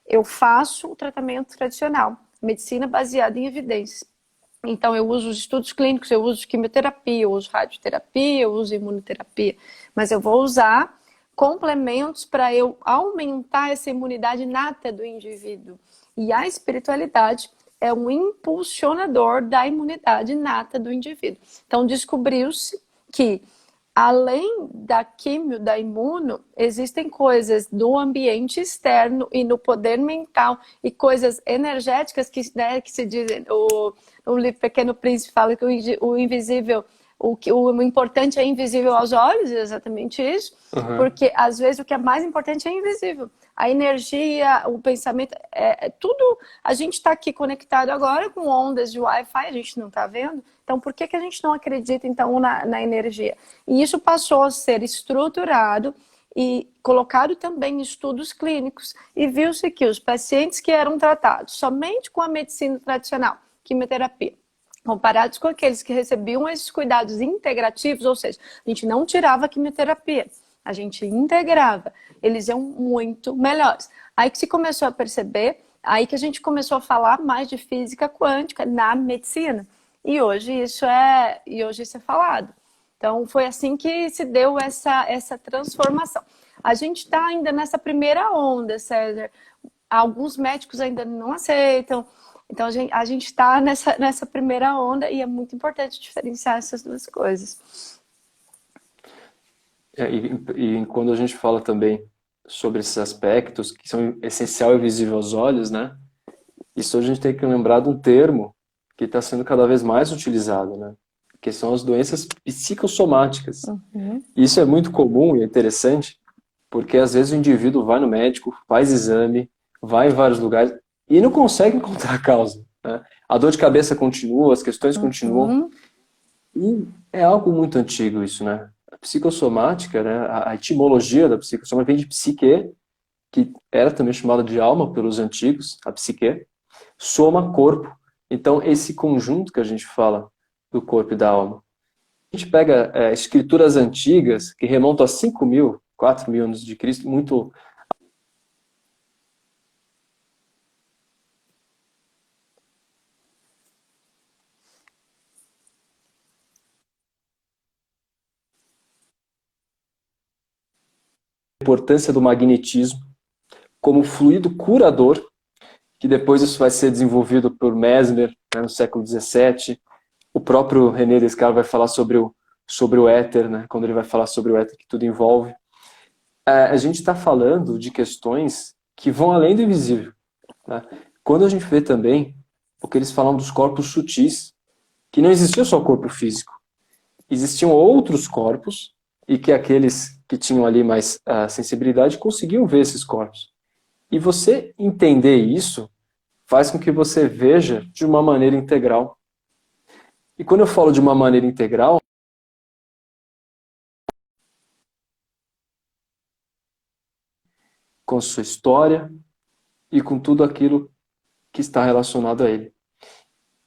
Eu faço o tratamento tradicional, medicina baseada em evidências. Então eu uso os estudos clínicos, eu uso quimioterapia, eu uso radioterapia, eu uso imunoterapia. Mas eu vou usar complementos para eu aumentar essa imunidade inata do indivíduo. E a espiritualidade, é um impulsionador da imunidade inata do indivíduo. Então, descobriu-se que, além da químio, da imuno, existem coisas do ambiente externo e no poder mental e coisas energéticas que, né, que se diz, o livro Pequeno Príncipe fala que o invisível, o importante é invisível aos olhos, é exatamente isso, porque às vezes o que é mais importante é invisível. A energia, o pensamento, tudo. A gente está aqui conectado agora com ondas de Wi-Fi, a gente não está vendo. Então, por que a gente não acredita então na energia? E isso passou a ser estruturado e colocado também em estudos clínicos. E viu-se que os pacientes que eram tratados somente com a medicina tradicional, quimioterapia, comparados com aqueles que recebiam esses cuidados integrativos, ou seja, a gente não tirava a quimioterapia, a gente integrava, eles iam muito melhores. Aí que se começou a perceber, aí que a gente começou a falar mais de física quântica na medicina. E hoje isso é falado. Então foi assim que se deu essa transformação. A gente está ainda nessa primeira onda, César. Alguns médicos ainda não aceitam. Então a gente está nessa primeira onda e é muito importante diferenciar essas duas coisas. E quando a gente fala também sobre esses aspectos que são essencial e visível aos olhos, né? Isso a gente tem que lembrar de um termo que está sendo cada vez mais utilizado, né? Que são as doenças psicossomáticas. Isso é muito comum e é interessante, porque às vezes o indivíduo vai no médico, faz exame, vai em vários lugares e não consegue encontrar a causa, né? A dor de cabeça continua, as questões continuam. E é algo muito antigo isso, né? A psicossomática, né? A etimologia da psicossomática vem de psique, que era também chamada de alma pelos antigos, a psique, soma corpo. Então, esse conjunto que a gente fala do corpo e da alma. A gente pega escrituras antigas que remontam a 5.000, 4.000 anos de Cristo, muito... A importância do magnetismo como fluido curador, que depois isso vai ser desenvolvido por Mesmer, né, no século XVII. O próprio René Descartes vai falar sobre o éter, né, quando ele vai falar sobre o éter que tudo envolve. A gente está falando de questões que vão além do invisível. Tá? Quando a gente vê também o que eles falam dos corpos sutis, que não existia só o corpo físico, existiam outros corpos e que aqueles que tinham ali mais sensibilidade conseguiam ver esses corpos. E você entender isso faz com que você veja de uma maneira integral. E quando eu falo de uma maneira integral, com sua história e com tudo aquilo que está relacionado a ele.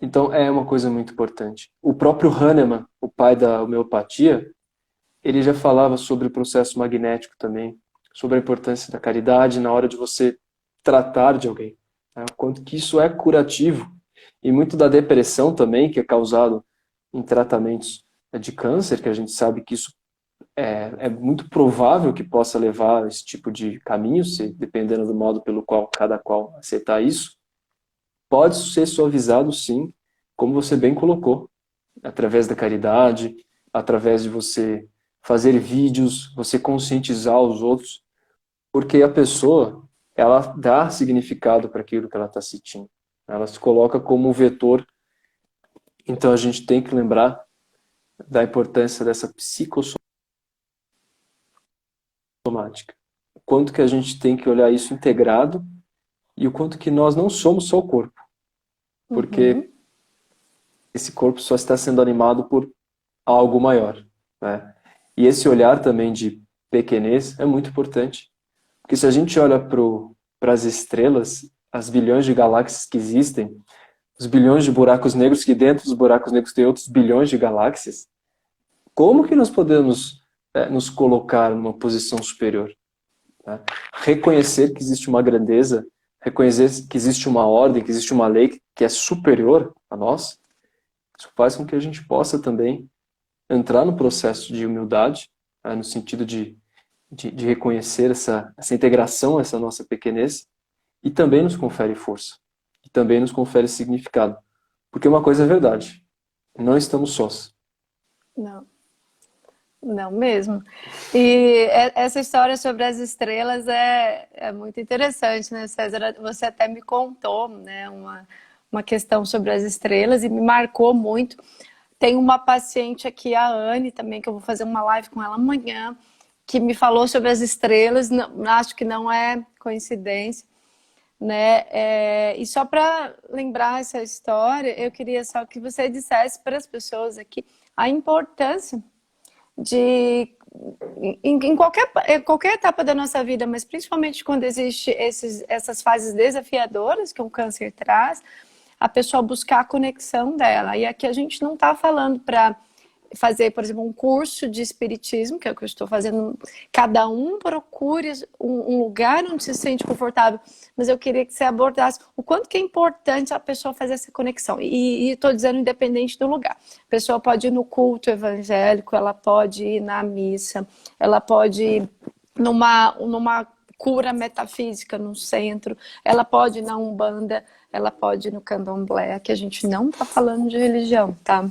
Então é uma coisa muito importante. O próprio Hahnemann, o pai da homeopatia, ele já falava sobre o processo magnético também, sobre a importância da caridade na hora de você tratar de alguém, né? O quanto que isso é curativo. E muito da depressão também, que é causado em tratamentos de câncer, que a gente sabe que isso é muito provável que possa levar a esse tipo de caminho, dependendo do modo pelo qual cada qual aceitar isso, pode ser suavizado sim, como você bem colocou, através da caridade, através de você fazer vídeos, você conscientizar os outros, porque a pessoa, ela dá significado para aquilo que ela está sentindo. Ela se coloca como um vetor. Então a gente tem que lembrar da importância dessa psicossomática. O quanto que a gente tem que olhar isso integrado e o quanto que nós não somos só o corpo. Porque esse corpo só está sendo animado por algo maior, né? E esse olhar também de pequenez é muito importante. Porque se a gente olha para as estrelas, as bilhões de galáxias que existem, os bilhões de buracos negros, que dentro dos buracos negros tem outros bilhões de galáxias, como que nós podemos nos colocar numa posição superior? Tá? Reconhecer que existe uma grandeza, reconhecer que existe uma ordem, que existe uma lei que é superior a nós, isso faz com que a gente possa também entrar no processo de humildade, no sentido de reconhecer essa integração, essa nossa pequenez, e também nos confere força. E também nos confere significado. Porque uma coisa é verdade, não estamos sós. Não, não mesmo. E essa história sobre as estrelas é muito interessante, né, César? Você até me contou, né, uma questão sobre as estrelas e me marcou muito. Tem uma paciente aqui, a Anne, também, que eu vou fazer uma live com ela amanhã, que me falou sobre as estrelas, não, acho que não é coincidência, né? E só para lembrar essa história, eu queria só que você dissesse para as pessoas aqui a importância de, qualquer etapa da nossa vida, mas principalmente quando existe essas fases desafiadoras que um câncer traz, a pessoa buscar a conexão dela. E aqui a gente não está falando para fazer, por exemplo, um curso de espiritismo, que é o que eu estou fazendo. Cada um procure um lugar onde se sente confortável, mas eu queria que você abordasse o quanto que é importante a pessoa fazer essa conexão. E estou dizendo independente do lugar. A pessoa pode ir no culto evangélico, ela pode ir na missa, ela pode ir numa cura metafísica no centro, ela pode ir na Umbanda, ela pode ir no Candomblé, que a gente não está falando de religião, tá?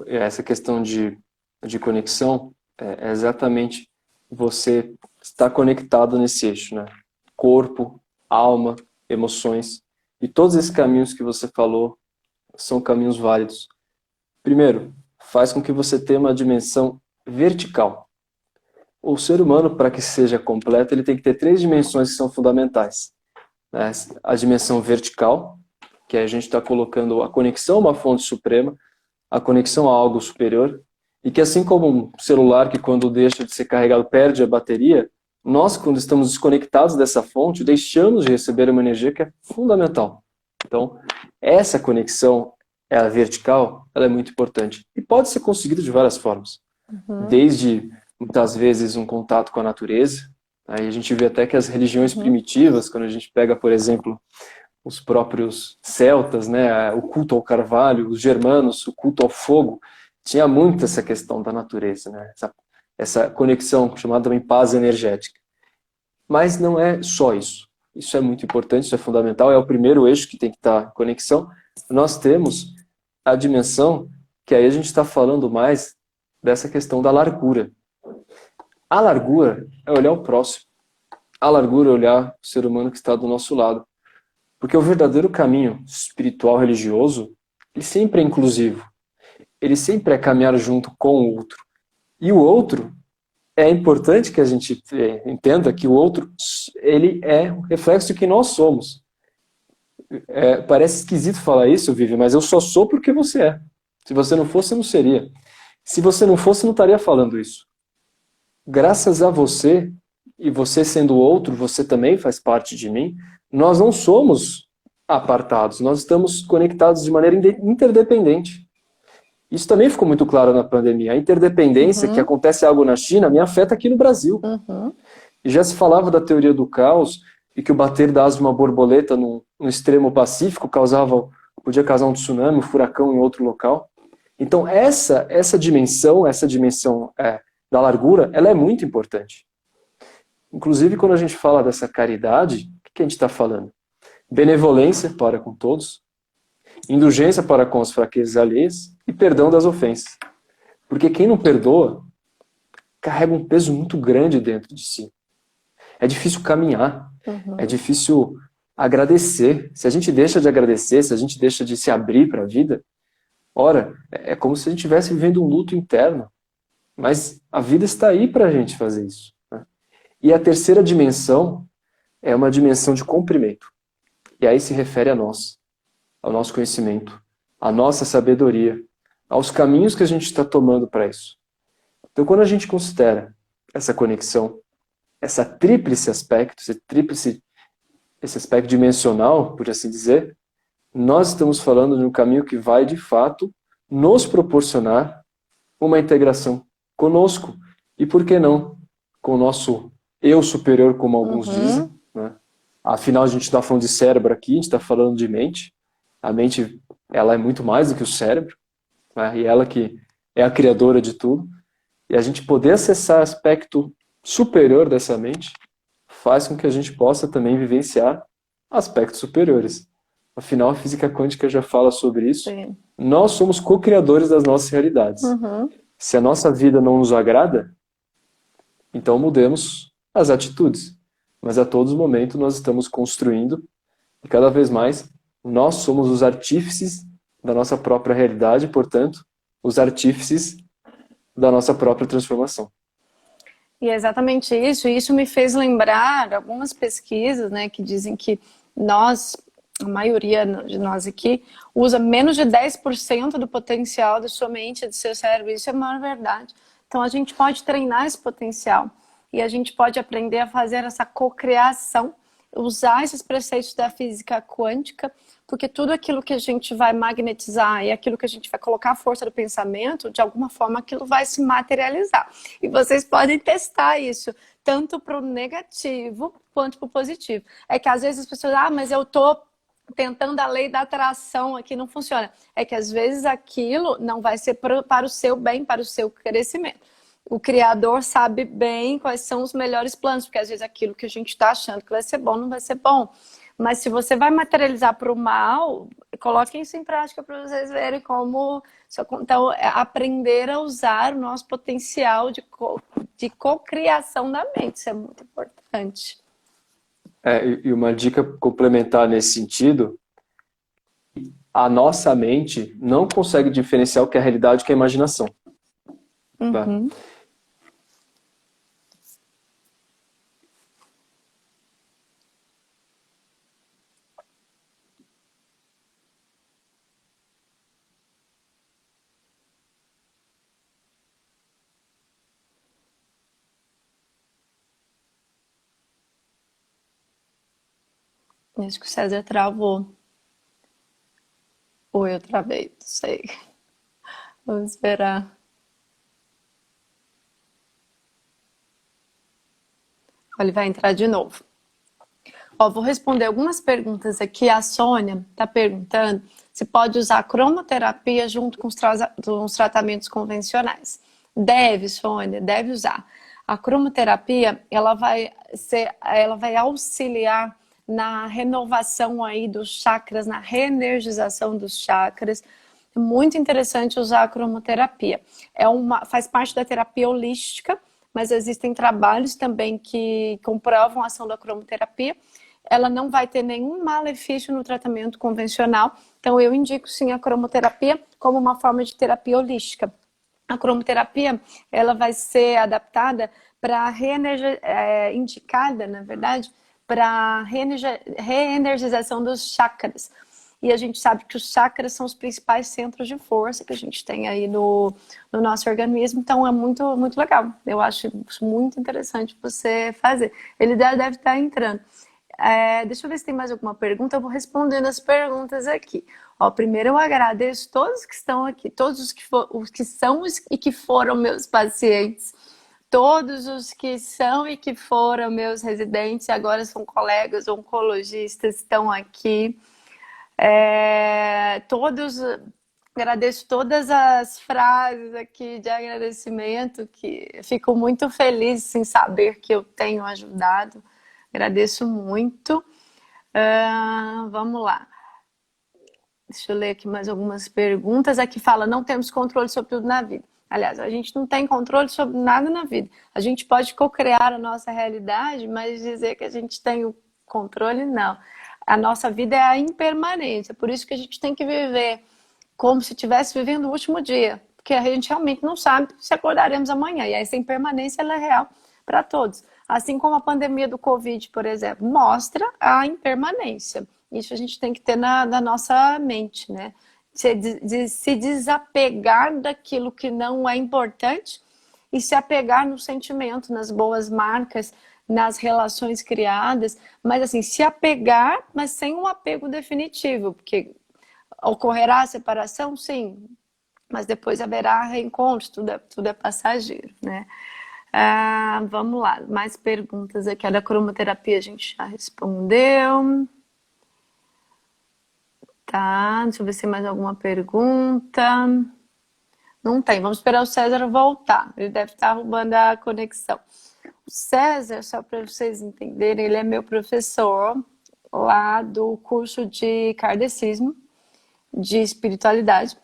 Essa questão de conexão é exatamente você estar conectado nesse eixo, né? Corpo, alma, emoções. E todos esses caminhos que você falou são caminhos válidos. Primeiro, faz com que você tenha uma dimensão vertical. O ser humano, para que seja completo, ele tem que ter 3 dimensões que são fundamentais, né? A dimensão vertical, que a gente está colocando a conexão a uma fonte suprema, a conexão a algo superior, e que assim como um celular que quando deixa de ser carregado perde a bateria, nós quando estamos desconectados dessa fonte, deixamos de receber uma energia que é fundamental. Então, essa conexão, a vertical, ela é muito importante. E pode ser conseguida de várias formas. Desde, muitas vezes, um contato com a natureza. Aí a gente vê até que as religiões primitivas, quando a gente pega, por exemplo, os próprios celtas, né, o culto ao carvalho, os germanos, o culto ao fogo, tinha muito essa questão da natureza, né, essa conexão chamada também paz energética. Mas não é só isso. Isso é muito importante, isso é fundamental, é o primeiro eixo que tem que estar em conexão. Nós temos a dimensão que aí a gente está falando mais dessa questão da largura. A largura é olhar o próximo. A largura é olhar o ser humano que está do nosso lado. Porque o verdadeiro caminho espiritual religioso, ele sempre é inclusivo. Ele sempre é caminhar junto com o outro. E o outro, é importante que a gente entenda que o outro, ele é um reflexo do que nós somos. Parece esquisito falar isso, Vivi, mas eu só sou porque você é. Se você não fosse, eu não seria. Se você não fosse, eu não estaria falando isso. Graças a você, e você sendo o outro, você também faz parte de mim, nós não somos apartados, nós estamos conectados de maneira interdependente. Isso também ficou muito claro na pandemia. A interdependência, que acontece algo na China, me afeta aqui no Brasil. E já se falava da teoria do caos, e que o bater da asa de uma borboleta no extremo pacífico podia causar um tsunami, um furacão em outro local. Então essa dimensão da largura, ela é muito importante. Inclusive, quando a gente fala dessa caridade, o que a gente está falando? Benevolência para com todos, indulgência para com as fraquezas alheias e perdão das ofensas. Porque quem não perdoa, carrega um peso muito grande dentro de si. É difícil caminhar, é difícil agradecer. Se a gente deixa de agradecer, se a gente deixa de se abrir para a vida, ora, é como se a gente estivesse vivendo um luto interno. Mas a vida está aí para a gente fazer isso. E a terceira dimensão é uma dimensão de comprimento. E aí se refere a nós, ao nosso conhecimento, à nossa sabedoria, aos caminhos que a gente está tomando para isso. Então, quando a gente considera essa conexão, essa tríplice aspecto, esse aspecto dimensional, por assim dizer, nós estamos falando de um caminho que vai, de fato, nos proporcionar uma integração conosco. E por que não? Com o nosso eu superior, como alguns dizem. Né? Afinal, a gente está falando de cérebro aqui, a gente está falando de mente. A mente, ela é muito mais do que o cérebro. Né? E ela que é a criadora de tudo. E a gente poder acessar o aspecto superior dessa mente faz com que a gente possa também vivenciar aspectos superiores. Afinal, a física quântica já fala sobre isso. Sim. Nós somos co-criadores das nossas realidades. Uhum. Se a nossa vida não nos agrada, então mudemos as atitudes. Mas a todos os momentos nós estamos construindo e cada vez mais nós somos os artífices da nossa própria realidade, portanto, os artífices da nossa própria transformação. E é exatamente isso. E isso me fez lembrar algumas pesquisas, né, que dizem que nós, a maioria de nós aqui, usa menos de 10% do potencial da sua mente, do seu cérebro. Isso é a maior verdade. Então a gente pode treinar esse potencial e a gente pode aprender a fazer essa cocriação, usar esses preceitos da física quântica, porque tudo aquilo que a gente vai magnetizar e aquilo que a gente vai colocar a força do pensamento, de alguma forma aquilo vai se materializar. E vocês podem testar isso, tanto para o negativo quanto para o positivo. É que às vezes as pessoas, mas eu estou tentando a lei da atração aqui, não funciona. É que às vezes aquilo não vai ser para o seu bem, para o seu crescimento. O Criador sabe bem quais são os melhores planos, porque às vezes aquilo que a gente está achando que vai ser bom, não vai ser bom. Mas se você vai materializar para o mal, coloquem isso em prática para vocês verem como... Então, aprender a usar o nosso potencial de cocriação da mente, isso é muito importante. E uma dica complementar nesse sentido, a nossa mente não consegue diferenciar o que é a realidade e o que é a imaginação. Tá? Uhum. Acho que o César travou. Ou eu travei, não sei. Vamos esperar. Ele vai entrar de novo. Vou responder algumas perguntas aqui. A Sônia está perguntando se pode usar a cromoterapia junto com os tratamentos convencionais. Deve, Sônia, deve usar. A cromoterapia, ela vai auxiliar na renovação aí dos chakras, na reenergização dos chakras. É muito interessante usar a cromoterapia. Faz parte da terapia holística, mas existem trabalhos também que comprovam a ação da cromoterapia. Ela não vai ter nenhum malefício no tratamento convencional, então eu indico sim a cromoterapia como uma forma de terapia holística. A cromoterapia, ela vai ser adaptada para indicada, na verdade, para reenergização dos chakras. E a gente sabe que os chakras são os principais centros de força que a gente tem aí no nosso organismo. Então é muito, muito legal. Eu acho muito interessante você fazer. Ele deve estar entrando. Deixa eu ver se tem mais alguma pergunta. Eu vou respondendo as perguntas aqui. Primeiro eu agradeço todos que estão aqui, todos os que são e que foram meus pacientes. Todos os que são e que foram meus residentes, agora são colegas oncologistas, estão aqui. Agradeço todas as frases aqui de agradecimento, que fico muito feliz em saber que eu tenho ajudado. Agradeço muito. Vamos lá. Deixa eu ler aqui mais algumas perguntas. Aqui fala, não temos controle sobre tudo na vida. Aliás, a gente não tem controle sobre nada na vida. A gente pode co-criar a nossa realidade, mas dizer que a gente tem o controle, não. A nossa vida é a impermanência, por isso que a gente tem que viver como se estivesse vivendo o último dia, porque a gente realmente não sabe se acordaremos amanhã, e essa impermanência ela é real para todos. Assim como a pandemia do Covid, por exemplo, mostra a impermanência. Isso a gente tem que ter na nossa mente, né? De se desapegar daquilo que não é importante e se apegar no sentimento, nas boas marcas, nas relações criadas, mas assim, se apegar, mas sem um apego definitivo, porque ocorrerá a separação, sim, mas depois haverá reencontros, tudo é passageiro, né? Vamos lá, mais perguntas aqui. A da cromoterapia a gente já respondeu. Tá, deixa eu ver se tem mais alguma pergunta. Não tem, vamos esperar o César voltar, ele deve estar arrumando a conexão. O César, só para vocês entenderem, ele é meu professor lá do curso de kardecismo, de espiritualidade.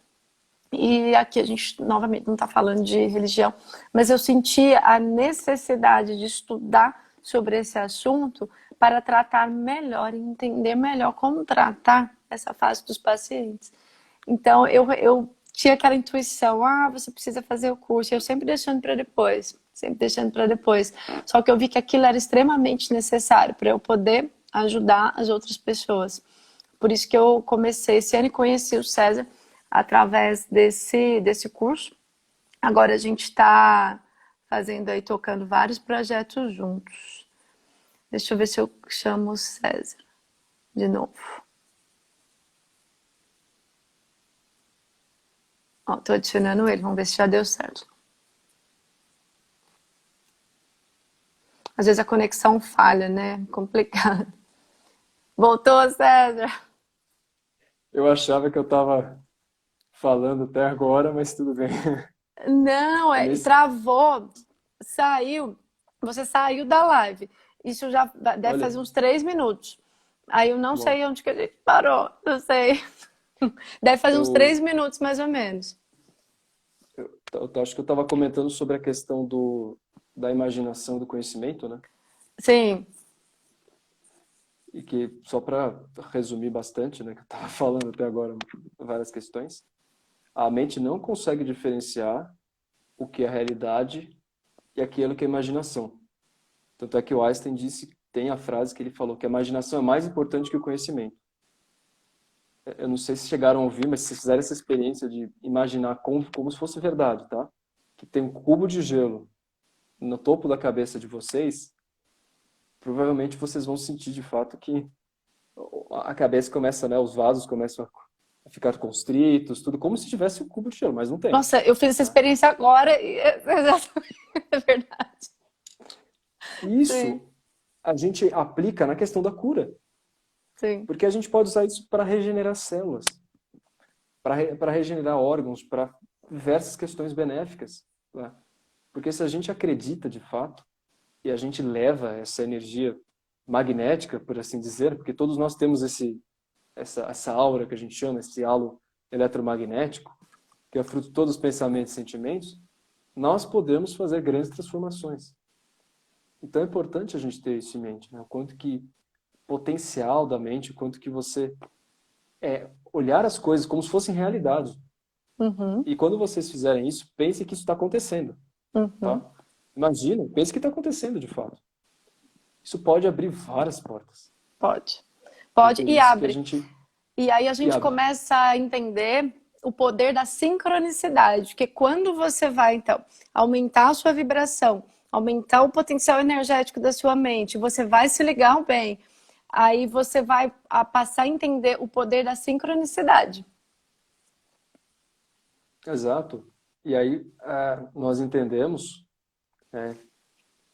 E aqui a gente, novamente, não está falando de religião, mas eu senti a necessidade de estudar sobre esse assunto para tratar melhor e entender melhor como tratar essa fase dos pacientes. Então, eu tinha aquela intuição, você precisa fazer o curso, eu sempre deixando para depois, sempre deixando para depois. Só que eu vi que aquilo era extremamente necessário para eu poder ajudar as outras pessoas. Por isso que eu comecei esse ano e conheci o César através desse curso. Agora a gente está fazendo aí, tocando vários projetos juntos. Deixa eu ver se eu chamo o César de novo. Ó, tô adicionando ele, vamos ver se já deu certo. Às vezes a conexão falha, né? Complicado. Voltou, César? Eu achava que eu estava falando até agora, mas tudo bem. Não, Nesse, travou, saiu, você saiu da live. Isso já deve olha, fazer uns 3 minutos. Aí eu não bom, sei onde que a gente parou, não sei. Deve fazer uns 3 eu, minutos, mais ou menos. eu acho que eu estava comentando sobre a questão da imaginação do conhecimento, né? Sim. E que, só para resumir bastante, né, que eu estava falando até agora várias questões, a mente não consegue diferenciar o que é a realidade e aquilo que é imaginação. Tanto é que o Einstein disse, tem a frase que ele falou, que a imaginação é mais importante que o conhecimento. Eu não sei se chegaram a ouvir, mas se fizeram essa experiência de imaginar como se fosse verdade, tá? Que tem um cubo de gelo no topo da cabeça de vocês, provavelmente vocês vão sentir de fato que a cabeça começa, né, os vasos começam a ficar constritos, tudo como se tivesse um cubo de gelo, mas não tem, Nossa, eu fiz essa tá? experiência agora e é verdade. Sim, Isso a gente aplica na questão da cura, sim. porque a gente pode usar isso para regenerar células, para regenerar órgãos, para diversas questões benéficas, tá? Porque se a gente acredita de fato e a gente leva essa energia magnética, por assim dizer, porque todos nós temos essa aura que a gente chama, esse halo eletromagnético, que é fruto de todos os pensamentos e sentimentos, nós podemos fazer grandes transformações. Então é importante a gente ter isso em mente, né? O quanto que potencial da mente, o quanto que você olhar as coisas como se fossem realidade. Uhum, E quando vocês fizerem isso, pense que isso está acontecendo, uhum. tá? Imagina, pense que está acontecendo de fato. Isso pode abrir várias portas. Pode. E Pode por e isso que a abre. gente E aí a e gente abre. começa a entender o poder da sincronicidade, porque quando você vai, então, aumentar a sua vibração, aumentar o potencial energético da sua mente, você vai se ligar bem, aí você vai passar a entender o poder da sincronicidade. Exato. E aí nós entendemos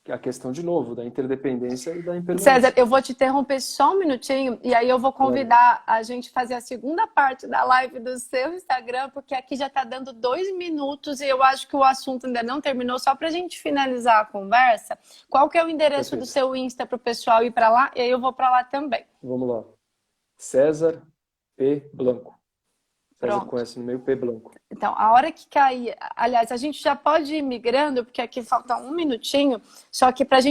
que a questão, de novo, da interdependência e da César, impermanência. eu vou te interromper só um minutinho e aí eu vou Claro. convidar a gente fazer a segunda parte da live do seu Instagram, porque aqui já está dando 2 minutos e eu acho que o assunto ainda não terminou. Só para a gente finalizar a conversa, qual que é o endereço do Perfeito. seu Insta para o pessoal ir para lá? E aí eu vou para lá também. Vamos lá. César P. Blanco. César com Pronto. S no meio, P. Blanco. Então, a hora que cair, aliás, a gente já pode ir migrando, porque aqui falta um minutinho, só que a Vamos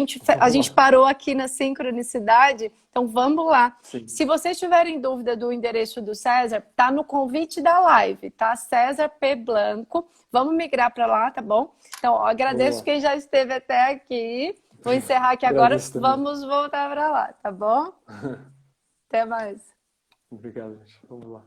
gente lá. parou aqui na sincronicidade, então vamos lá. Sim. Se vocês tiverem dúvida do endereço do César, tá no convite da live, tá? César P. Blanco. Vamos migrar para lá, tá bom? Então, ó, Vamos agradeço lá. quem já esteve até aqui. Vou encerrar aqui agora, Agradeço também. vamos voltar para lá, tá bom? Até mais. Obrigado, gente. Vamos lá.